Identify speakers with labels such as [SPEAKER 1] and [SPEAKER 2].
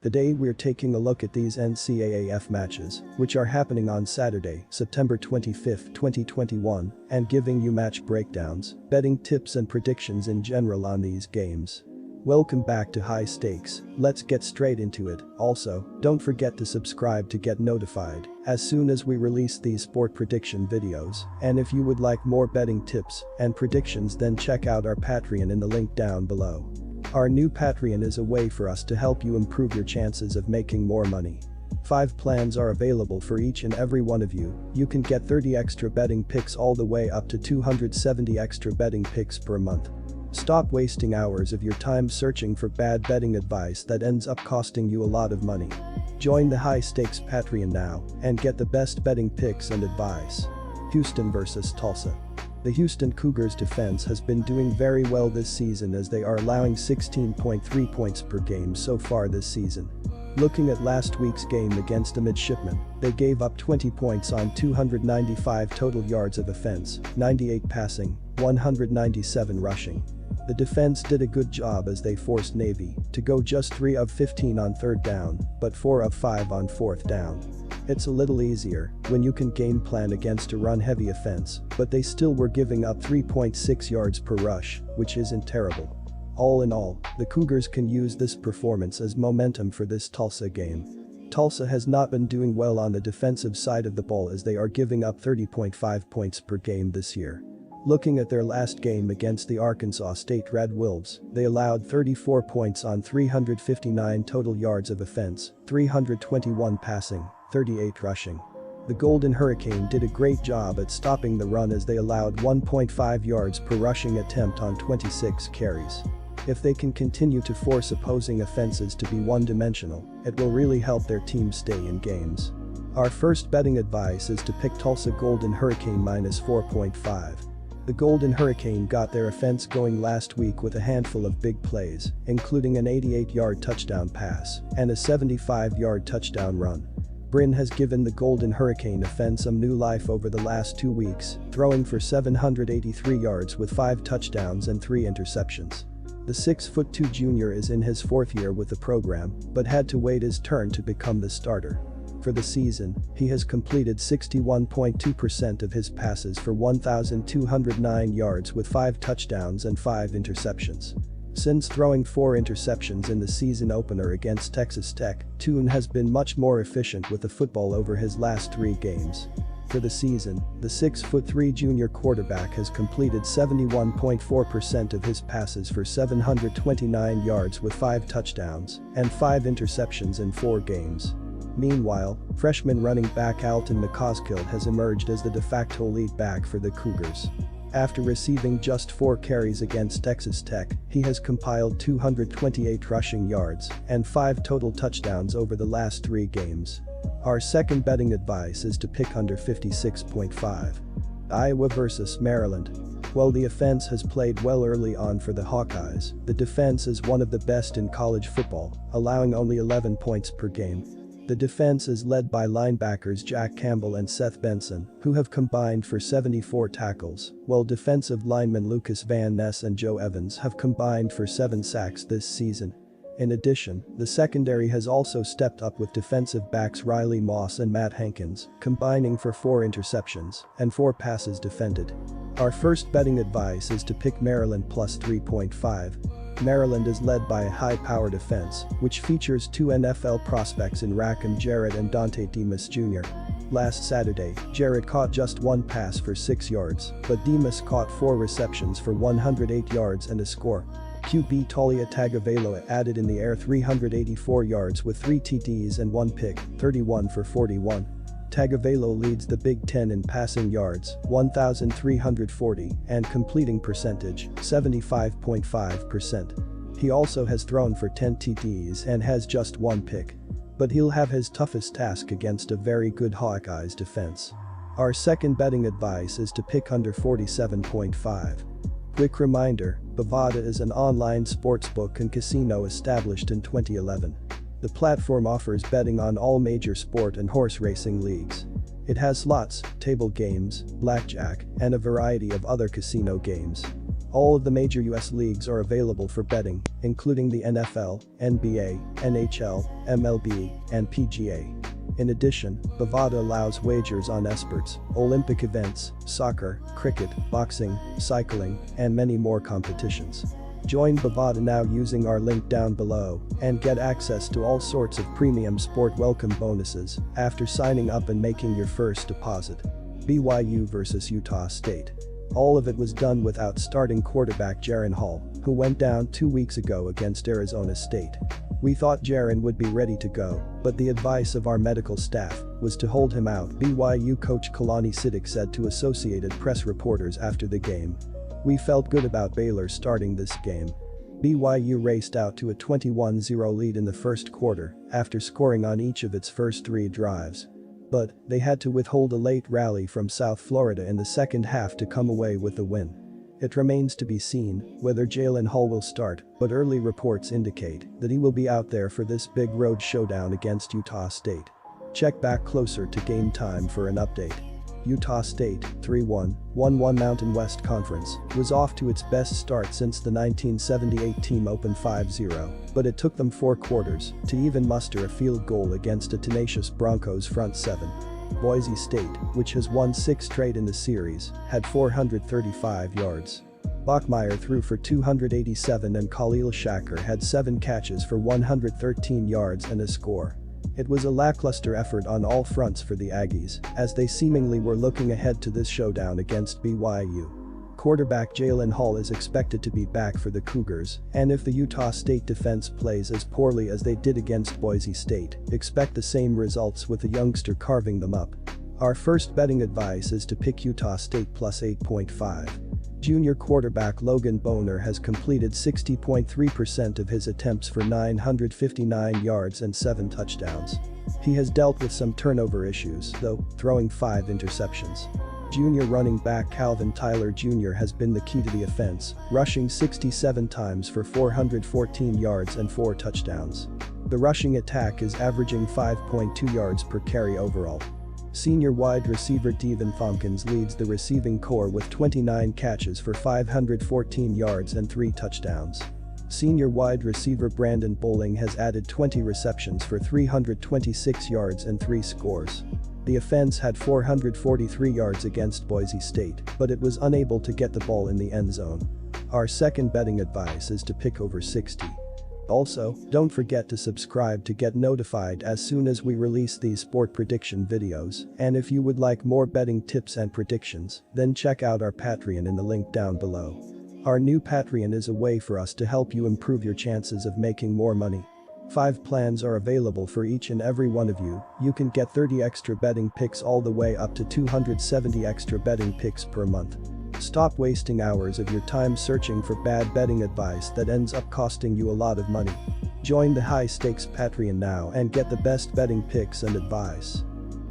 [SPEAKER 1] Today we're taking a look at these NCAAF matches, which are happening on Saturday, September 25, 2021, and giving you match breakdowns, betting tips and predictions in general on these games. Welcome back to High Stakes, let's get straight into it. Also, don't forget to subscribe to get notified as soon as we release these sport prediction videos, and if you would like more betting tips and predictions, then check out our Patreon in the link down below. Our new Patreon is a way for us to help you improve your chances of making more money. 5 plans are available for each and every one of you. You can get 30 extra betting picks all the way up to 270 extra betting picks per month. Stop wasting hours of your time searching for bad betting advice that ends up costing you a lot of money. Join the High Stakes Patreon now and get the best betting picks and advice. Houston vs Tulsa. The Houston Cougars defense has been doing very well this season as they are allowing 16.3 points per game so far this season. Looking at last week's game against the Midshipmen, they gave up 20 points on 295 total yards of offense, 98 passing, 197 rushing. The defense did a good job as they forced Navy to go just 3 of 15 on 3rd down, but 4 of 5 on 4th down. It's a little easier when you can game plan against a run-heavy offense, but they still were giving up 3.6 yards per rush, which isn't terrible. All in all, the Cougars can use this performance as momentum for this Tulsa game. Tulsa has not been doing well on the defensive side of the ball as they are giving up 30.5 points per game this year. Looking at their last game against the Arkansas State Red Wolves, they allowed 34 points on 359 total yards of offense, 321 passing, 38 rushing. The Golden Hurricane did a great job at stopping the run as they allowed 1.5 yards per rushing attempt on 26 carries. If they can continue to force opposing offenses to be one-dimensional, it will really help their team stay in games. Our first betting advice is to pick Tulsa Golden Hurricane minus 4.5. The Golden Hurricane got their offense going last week with a handful of big plays, including an 88-yard touchdown pass and a 75-yard touchdown run. Bryn has given the Golden Hurricane offense some new life over the last 2 weeks, throwing for 783 yards with 5 touchdowns and 3 interceptions. The 6'2" junior is in his 4th year with the program, but had to wait his turn to become the starter. For the season, he has completed 61.2% of his passes for 1,209 yards with 5 touchdowns and 5 interceptions. Since throwing 4 interceptions in the season opener against Texas Tech, Toon has been much more efficient with the football over his last 3 games. For the season, the 6'3" junior quarterback has completed 71.4% of his passes for 729 yards with 5 touchdowns and 5 interceptions in 4 games. Meanwhile, freshman running back Alton McCaskill has emerged as the de facto lead back for the Cougars. After receiving just 4 carries against Texas Tech, he has compiled 228 rushing yards and 5 total touchdowns over the last 3 games. Our second betting advice is to pick under 56.5. Iowa vs Maryland. While the offense has played well early on for the Hawkeyes, the defense is one of the best in college football, allowing only 11 points per game. The defense is led by linebackers Jack Campbell and Seth Benson, who have combined for 74 tackles, while defensive linemen Lucas Van Ness and Joe Evans have combined for 7 sacks this season. In addition, the secondary has also stepped up with defensive backs Riley Moss and Matt Hankins, combining for 4 interceptions and 4 passes defended. Our first betting advice is to pick Maryland plus 3.5. Maryland is led by a high-powered offense, which features 2 NFL prospects in Rakim Jarrett and Dante Demas Jr. Last Saturday, Jarrett caught just 1 pass for 6 yards, but Demas caught 4 receptions for 108 yards and a score. QB Taulia Tagovailoa added in the air 384 yards with 3 TDs and 1 pick, 31 for 41. Tagovailoa leads the Big Ten in passing yards, 1,340, and completing percentage, 75.5%. He also has thrown for 10 TDs and has just 1 pick. But he'll have his toughest task against a very good Hawkeyes defense. Our second betting advice is to pick under 47.5. Quick reminder, Bovada is an online sportsbook and casino established in 2011. The platform offers betting on all major sport and horse racing leagues. It has slots, table games, blackjack, and a variety of other casino games. All of the major US leagues are available for betting, including the NFL, NBA, NHL, MLB, and PGA. In addition, Bovada allows wagers on esports, Olympic events, soccer, cricket, boxing, cycling, and many more competitions. Join Bovada now using our link down below and get access to all sorts of premium sport welcome bonuses after signing up and making your first deposit. BYU vs Utah State. All of it was done without starting quarterback Jaren Hall, who went down 2 weeks ago against Arizona State. We thought Jaren would be ready to go, but the advice of our medical staff was to hold him out, BYU coach Kalani Siddiq said to Associated Press reporters after the game. We felt good about Baylor starting this game. BYU raced out to a 21-0 lead in the first quarter after scoring on each of its first 3 drives. But they had to withhold a late rally from South Florida in the second half to come away with the win. It remains to be seen whether Jalen Hall will start, but early reports indicate that he will be out there for this big road showdown against Utah State. Check back closer to game time for an update. Utah State, 3-1, 1-1 Mountain West Conference, was off to its best start since the 1978 team opened 5-0, but it took them 4 quarters to even muster a field goal against a tenacious Broncos front 7. Boise State, which has won 6 straight in the series, had 435 yards. Bachmeier threw for 287 and Khalil Shaker had 7 catches for 113 yards and a score. It was a lackluster effort on all fronts for the Aggies, as they seemingly were looking ahead to this showdown against BYU. Quarterback Jalen Hall is expected to be back for the Cougars, and if the Utah State defense plays as poorly as they did against Boise State, expect the same results with the youngster carving them up. Our first betting advice is to pick Utah State plus 8.5. Junior quarterback Logan Boner has completed 60.3% of his attempts for 959 yards and 7 touchdowns. He has dealt with some turnover issues, though, throwing 5 interceptions. Junior running back Calvin Tyler Jr. has been the key to the offense, rushing 67 times for 414 yards and 4 touchdowns. The rushing attack is averaging 5.2 yards per carry overall. Senior wide receiver Devin Thompkins leads the receiving corps with 29 catches for 514 yards and 3 touchdowns. Senior wide receiver Brandon Bowling has added 20 receptions for 326 yards and 3 scores. The offense had 443 yards against Boise State, but it was unable to get the ball in the end zone. Our second betting advice is to pick over 60. Also, don't forget to subscribe to get notified as soon as we release these sport prediction videos, and if you would like more betting tips and predictions, then check out our Patreon in the link down below. Our new Patreon is a way for us to help you improve your chances of making more money. 5 plans are available for each and every one of you. You can get 30 extra betting picks all the way up to 270 extra betting picks per month. Stop wasting hours of your time searching for bad betting advice that ends up costing you a lot of money. Join the high-stakes Patreon now and get the best betting picks and advice.